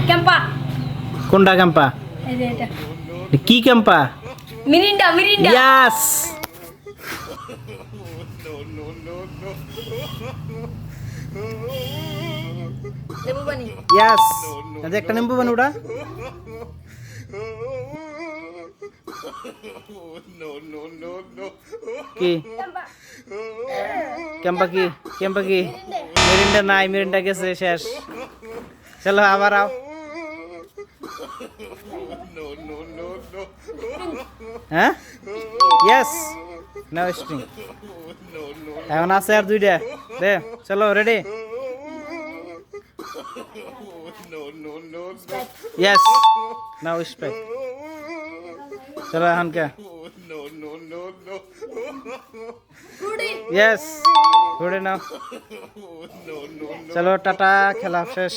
ক্যাম্পা। কোনটা ক্যাম্পা? এই যে এটা কি ক্যাম্পা? Mirinda Mirinda. ইয়াস। লেবু পানি। ইয়াস। আচ্ছা একটা নিম্বু বানি ওটা। কি ক্যাম্পা। ক্যাম্পা কি? ক্যাম্পা কি? মিরিন্ডা নাই, মিরিন্ডা গেছে শেষ। চলো আবার আও। হ্যাঁ ইয়েস নাও স্ট্রিং। এখন আছে আর দুইটা দে। চলো রেডি। ইয়েস নাও স্প্রাইট। চলো এখন কে? ফ্রুটি। ইয়েস ঘুরে নাও। চলো টাটা, খেলা শেষ।